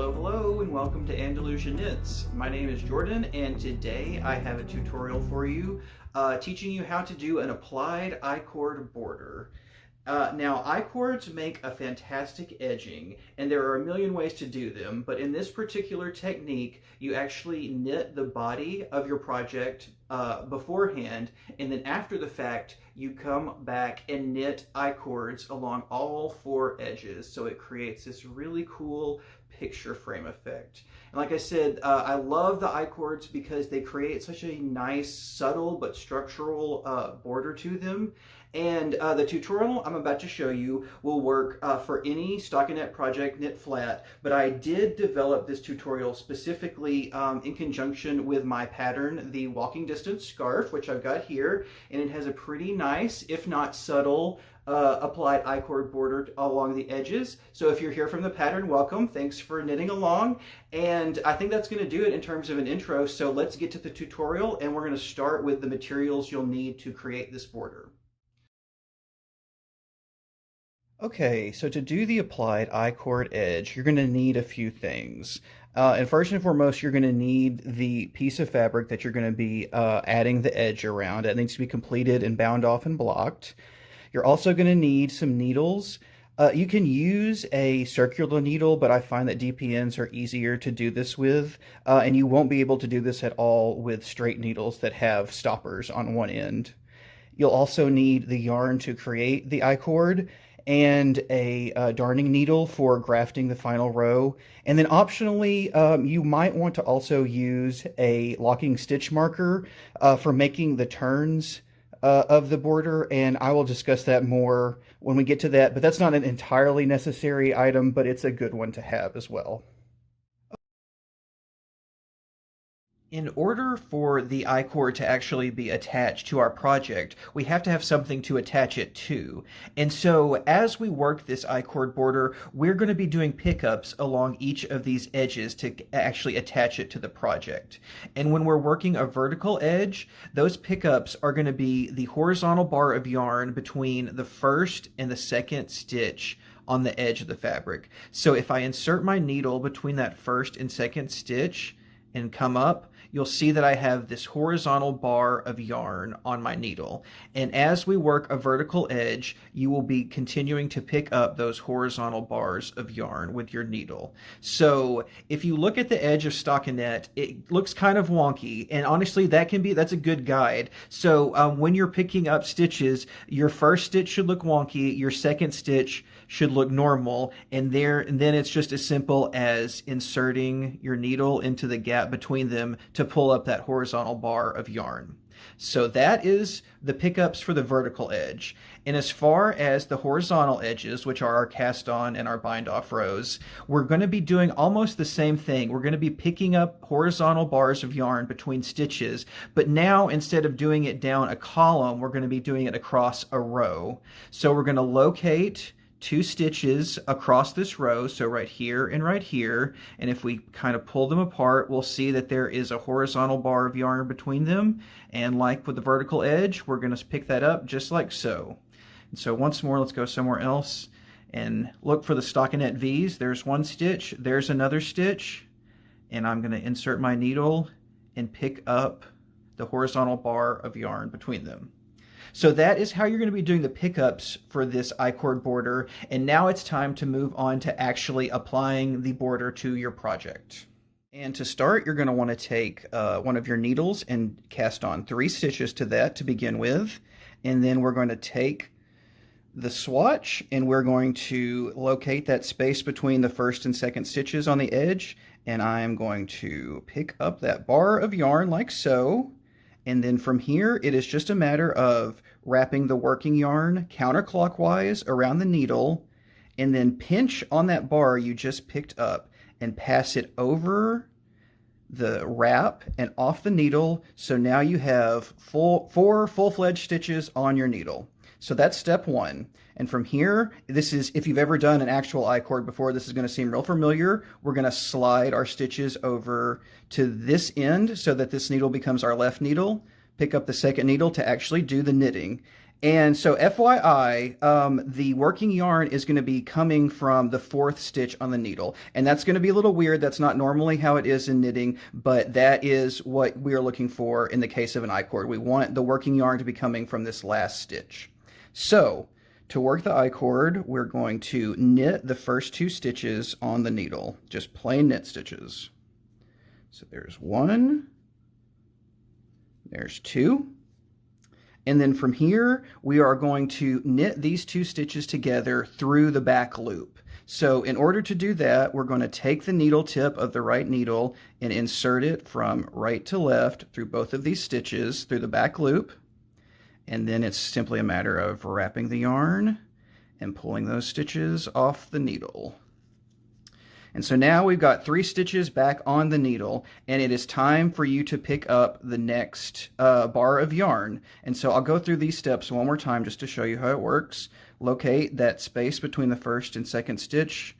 Hello, hello, and welcome to Andalusia Knits. My name is Jordan, and today I have a tutorial for you teaching you how to do an applied I-cord border. Now, I-cords make a fantastic edging, and there are a million ways to do them, but in this particular technique, you actually knit the body of your project beforehand, and then after the fact, you come back and knit I-cords along all four edges, so it creates this really cool picture frame effect. And like I said, I love the I-cords because they create such a nice, subtle but structural border to them. And the tutorial I'm about to show you will work for any stockinette project knit flat, but I did develop this tutorial specifically in conjunction with my pattern, the walking distance scarf, which I've got here, and it has a pretty nice, if not subtle, applied I-cord border along the edges. So if you're here from the pattern, welcome. Thanks for knitting along. And I think that's going to do it in terms of an intro. So let's get to the tutorial, and we're going to start with the materials you'll need to create this border. Okay, so to do the applied I-cord edge, you're going to need a few things. And first and foremost, you're going to need the piece of fabric that you're going to be adding the edge around. It needs to be completed and bound off and blocked. You're also going to need some needles. You can use a circular needle, but I find that DPNs are easier to do this with, and you won't be able to do this at all with straight needles that have stoppers on one end. You'll also need the yarn to create the I-cord, and a darning needle for grafting the final row. And then optionally, you might want to also use a locking stitch marker for making the turns of the border, and I will discuss that more when we get to that, but that's not an entirely necessary item, but it's a good one to have as well. In order for the I-cord to actually be attached to our project, we have to have something to attach it to. And so as we work this I-cord border, we're going to be doing pickups along each of these edges to actually attach it to the project. And when we're working a vertical edge, those pickups are going to be the horizontal bar of yarn between the first and the second stitch on the edge of the fabric. So if I insert my needle between that first and second stitch and come up, you'll see that I have this horizontal bar of yarn on my needle. And as we work a vertical edge, you will be continuing to pick up those horizontal bars of yarn with your needle. So if you look at the edge of stockinette, it looks kind of wonky, and honestly, that's a good guide. So when you're picking up stitches, your first stitch should look wonky, your second stitch should look normal, and then it's just as simple as inserting your needle into the gap between them to pull up that horizontal bar of yarn. So that is the pickups for the vertical edge. And as far as the horizontal edges, which are our cast on and our bind off rows, we're going to be doing almost the same thing. We're going to be picking up horizontal bars of yarn between stitches, but now instead of doing it down a column, we're going to be doing it across a row. So we're going to locate 2 stitches across this row, so right here, and if we kind of pull them apart, we'll see that there is a horizontal bar of yarn between them, and like with the vertical edge, we're going to pick that up just like so. And so once more, let's go somewhere else and look for the stockinette V's. There's one stitch, there's another stitch, and I'm going to insert my needle and pick up the horizontal bar of yarn between them. So that is how you're going to be doing the pickups for this I-cord border, and now it's time to move on to actually applying the border to your project. And to start, you're going to want to take one of your needles and cast on 3 stitches to that to begin with, and then we're going to take the swatch and we're going to locate that space between the first and second stitches on the edge, and I'm going to pick up that bar of yarn like so. And then from here, it is just a matter of wrapping the working yarn counterclockwise around the needle, and then pinch on that bar you just picked up and pass it over the wrap and off the needle. So now you have 4 full-fledged stitches on your needle. So that's step 1. And from here, this is, if you've ever done an actual I-cord before, this is going to seem real familiar. We're going to slide our stitches over to this end so that this needle becomes our left needle. Pick up the second needle to actually do the knitting. And so FYI, the working yarn is going to be coming from the fourth stitch on the needle. And that's going to be a little weird. That's not normally how it is in knitting, but that is what we're looking for in the case of an I-cord. We want the working yarn to be coming from this last stitch. So to work the I-cord, we're going to knit the first 2 stitches on the needle, just plain knit stitches. So there's 1, there's 2. And then from here, we are going to knit these 2 stitches together through the back loop. So in order to do that, we're going to take the needle tip of the right needle and insert it from right to left through both of these stitches through the back loop. And then it's simply a matter of wrapping the yarn and pulling those stitches off the needle. And so now we've got 3 stitches back on the needle, and it is time for you to pick up the next bar of yarn. And so I'll go through these steps one more time just to show you how it works. Locate that space between the first and second stitch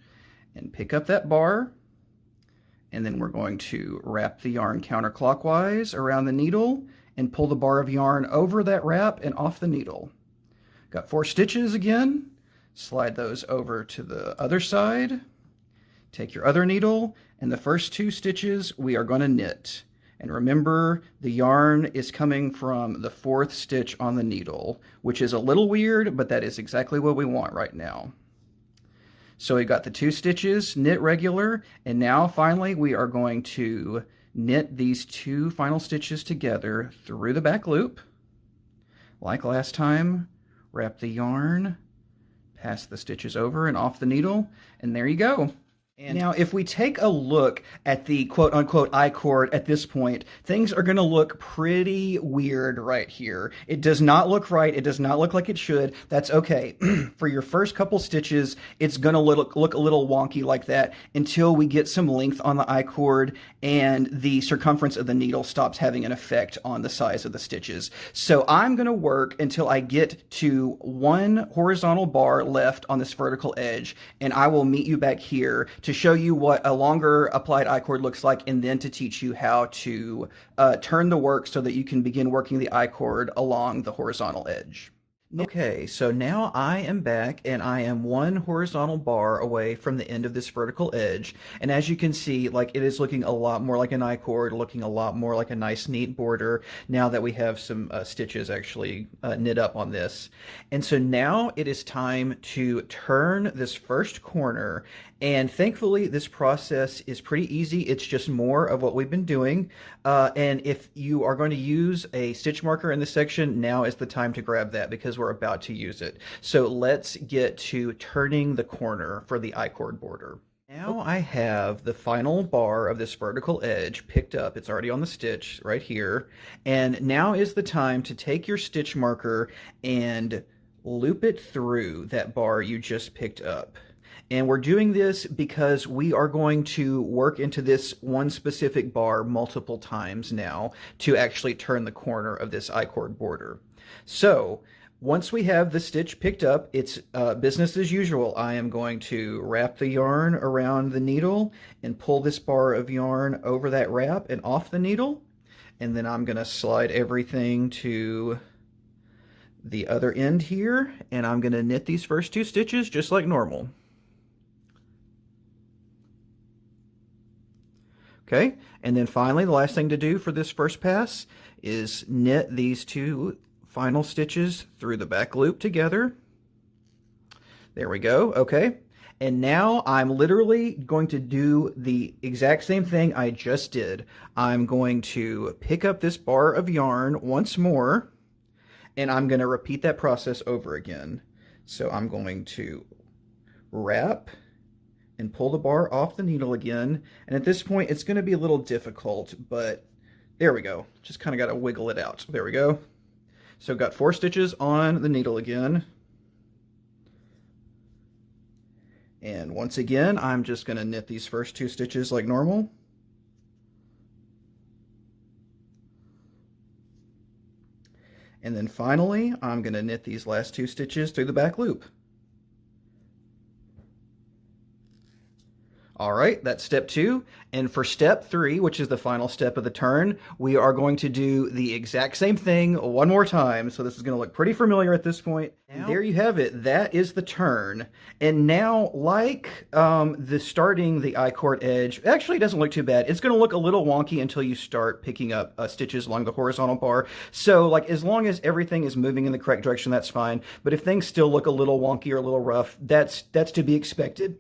and pick up that bar. And then we're going to wrap the yarn counterclockwise around the needle and pull the bar of yarn over that wrap and off the needle. Got 4 stitches again. Slide those over to the other side. Take your other needle, and the first 2 stitches we are going to knit. And remember, the yarn is coming from the 4th stitch on the needle, which is a little weird, but that is exactly what we want right now. So we got the 2 stitches, knit regular, and now finally we are going to knit these 2 final stitches together through the back loop. Like last time, wrap the yarn, pass the stitches over and off the needle, and there you go. And now, if we take a look at the quote-unquote I-cord at this point, things are going to look pretty weird right here. It does not look right. It does not look like it should. That's okay. For your first couple stitches, it's going to look a little wonky like that until we get some length on the I-cord and the circumference of the needle stops having an effect on the size of the stitches. So I'm going to work until I get to 1 horizontal bar left on this vertical edge, and I will meet you back here to show you what a longer applied I-cord looks like, and then to teach you how to turn the work so that you can begin working the I-cord along the horizontal edge. Okay, so now I am back, and I am 1 horizontal bar away from the end of this vertical edge. And as you can see, like, it is looking a lot more like an I-cord, looking a lot more like a nice neat border now that we have some stitches actually knit up on this. And so now it is time to turn this first corner. And thankfully, this process is pretty easy. It's just more of what we've been doing. And if you are going to use a stitch marker in this section, now is the time to grab that because we're about to use it. So let's get to turning the corner for the I-cord border. Now I have the final bar of this vertical edge picked up. It's already on the stitch right here. And now is the time to take your stitch marker and loop it through that bar you just picked up. And we're doing this because we are going to work into this one specific bar multiple times now to actually turn the corner of this I-cord border. So once we have the stitch picked up, it's business as usual. I am going to wrap the yarn around the needle and pull this bar of yarn over that wrap and off the needle. And then I'm going to slide everything to the other end here, and I'm going to knit these first 2 stitches just like normal. Okay, and then finally, the last thing to do for this first pass is knit these 2 final stitches through the back loop together. There we go, okay. And now I'm literally going to do the exact same thing I just did. I'm going to pick up this bar of yarn once more, and I'm going to repeat that process over again. So I'm going to wrap and pull the bar off the needle again. And at this point, it's going to be a little difficult, but there we go. Just kind of got to wiggle it out. There we go. So got 4 stitches on the needle again. And once again, I'm just going to knit these first 2 stitches like normal. And then finally, I'm going to knit these last 2 stitches through the back loop. All right, that's step 2. And for step 3, which is the final step of the turn, we are going to do the exact same thing one more time. So this is going to look pretty familiar at this point. And there you have it. That is the turn. And now, like starting the I-cord edge, actually it doesn't look too bad. It's going to look a little wonky until you start picking up stitches along the horizontal bar. So like as long as everything is moving in the correct direction, that's fine. But if things still look a little wonky or a little rough, that's to be expected.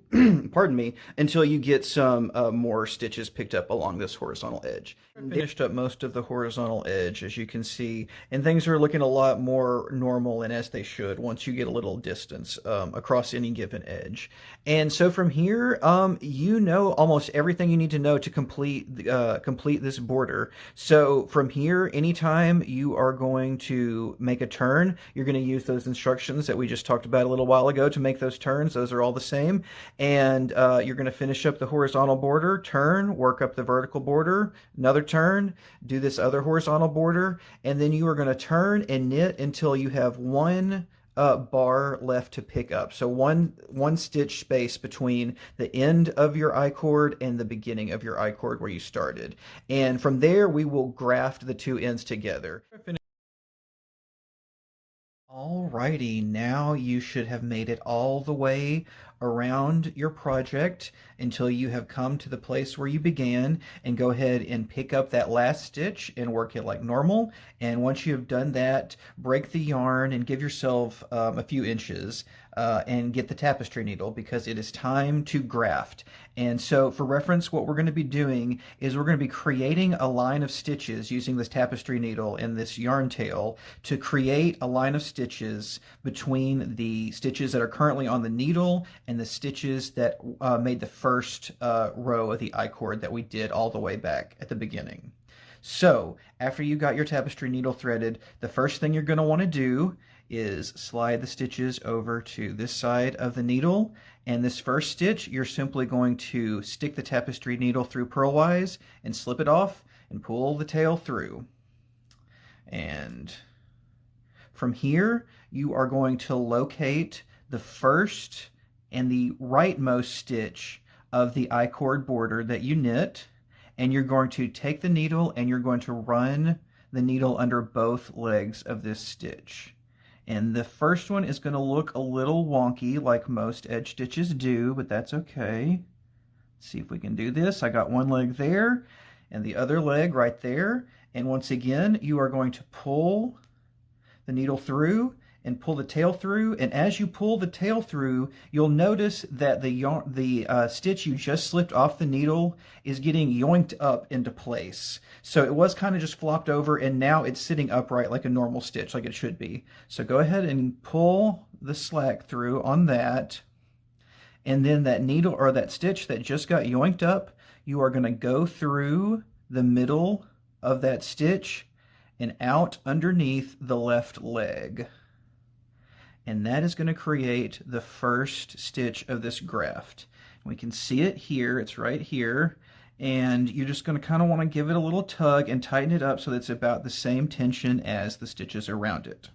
Pardon me, until you get some more stitches picked up along this horizontal edge. I finished up most of the horizontal edge, as you can see, and things are looking a lot more normal and as they should once you get a little distance across any given edge. And so from here, you know almost everything you need to know to complete this border. So from here, anytime you are going to make a turn, you're going to use those instructions that we just talked about a little while ago to make those turns. Those are all the same. And you're going to finish up the horizontal border, turn, work up the vertical border, another turn, do this other horizontal border, and then you are going to turn and knit until you have one bar left to pick up. So one stitch space between the end of your I-cord and the beginning of your I-cord where you started. And from there, we will graft the two ends together. Alrighty, now you should have made it all the way around your project until you have come to the place where you began, and go ahead and pick up that last stitch and work it like normal. And once you have done that, break the yarn and give yourself a few inches and get the tapestry needle, because it is time to graft. And so for reference, what we're going to be doing is we're going to be creating a line of stitches using this tapestry needle and this yarn tail to create a line of stitches between the stitches that are currently on the needle and the stitches that made the first row of the I-cord that we did all the way back at the beginning. So after you got your tapestry needle threaded, the first thing you're going to want to do is slide the stitches over to this side of the needle, and this first stitch you're simply going to stick the tapestry needle through purlwise and slip it off and pull the tail through. And from here you are going to locate the first and the rightmost stitch of the I-cord border that you knit, and you're going to take the needle and you're going to run the needle under both legs of this stitch. And the first one is going to look a little wonky like most edge stitches do, but that's okay. Let's see if we can do this. I got one leg there and the other leg right there. And once again, you are going to pull the needle through and pull the tail through. And as you pull the tail through, you'll notice that the stitch you just slipped off the needle is getting yoinked up into place. So it was kind of just flopped over, and now it's sitting upright like a normal stitch, like it should be. So go ahead and pull the slack through on that. And then that needle, or that stitch that just got yoinked up, you are going to go through the middle of that stitch and out underneath the left leg. And that is going to create the first stitch of this graft. We can see it here, it's right here, and you're just going to kind of want to give it a little tug and tighten it up so that it's about the same tension as the stitches around it.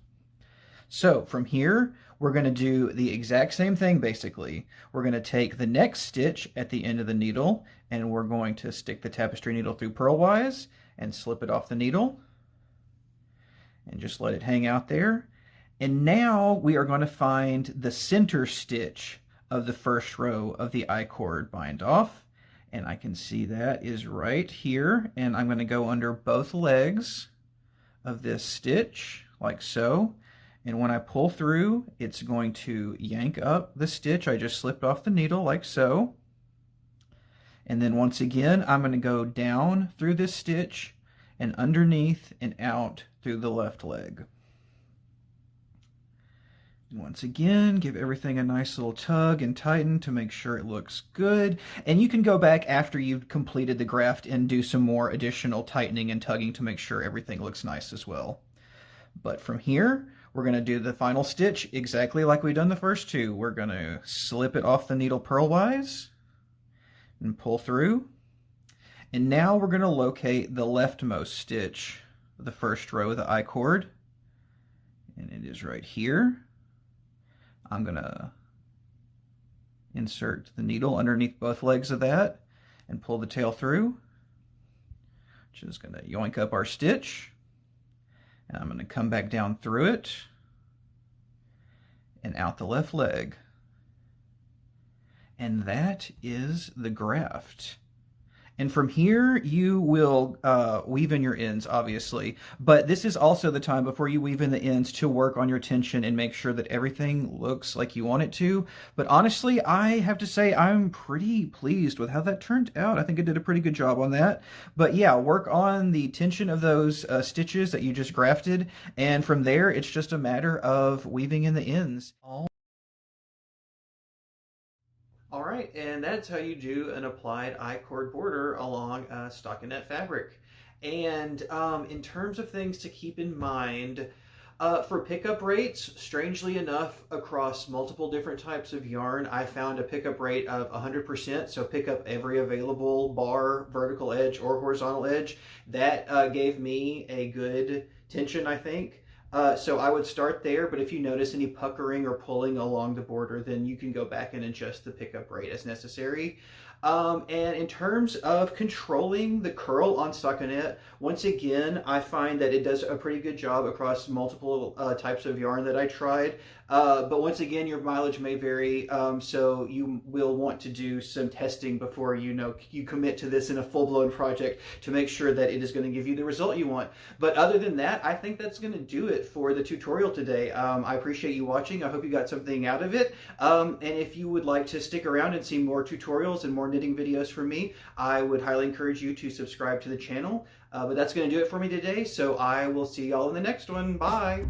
So from here, we're going to do the exact same thing basically. We're going to take the next stitch at the end of the needle, and we're going to stick the tapestry needle through purlwise and slip it off the needle and just let it hang out there. And now we are going to find the center stitch of the first row of the I-cord bind off. And I can see that is right here. And I'm going to go under both legs of this stitch like so. And when I pull through, it's going to yank up the stitch I just slipped off the needle like so. And then once again, I'm going to go down through this stitch and underneath and out through the left leg. Once again, give everything a nice little tug and tighten to make sure it looks good. And you can go back after you've completed the graft and do some more additional tightening and tugging to make sure everything looks nice as well. But from here, we're going to do the final stitch exactly like we've done the first two. We're going to slip it off the needle purlwise and pull through. And now we're going to locate the leftmost stitch of the first row of the I-cord. And it is right here. I'm going to Insert the needle underneath both legs of that and pull the tail through. Just going to yoink up our stitch. And I'm going to come back down through it and out the left leg. And that is the graft. And from here, you will weave in your ends, obviously. But this is also the time before you weave in the ends to work on your tension and make sure that everything looks like you want it to. But honestly, I have to say I'm pretty pleased with how that turned out. I think I did a pretty good job on that. But yeah, work on the tension of those stitches that you just grafted. And from there, it's just a matter of weaving in the ends. All right, and that's how you do an applied I-cord border along a stockinette fabric. And in terms of things to keep in mind, for pickup rates, strangely enough, across multiple different types of yarn, I found a pickup rate of 100%, so pick up every available bar, vertical edge, or horizontal edge. That gave me a good tension, I think. So I would start there, but if you notice any puckering or pulling along the border, then you can go back and adjust the pickup rate as necessary. And in terms of controlling the curl on stockinette, once again, I find that it does a pretty good job across multiple types of yarn that I tried. But once again, your mileage may vary, so you will want to do some testing before you commit to this in a full-blown project to make sure that it is going to give you the result you want. But other than that, I think that's going to do it for the tutorial today. I appreciate you watching. I hope you got something out of it. And if you would like to stick around and see more tutorials and more knitting videos from me, I would highly encourage you to subscribe to the channel. But that's going to do it for me today, so I will see y'all in the next one. Bye!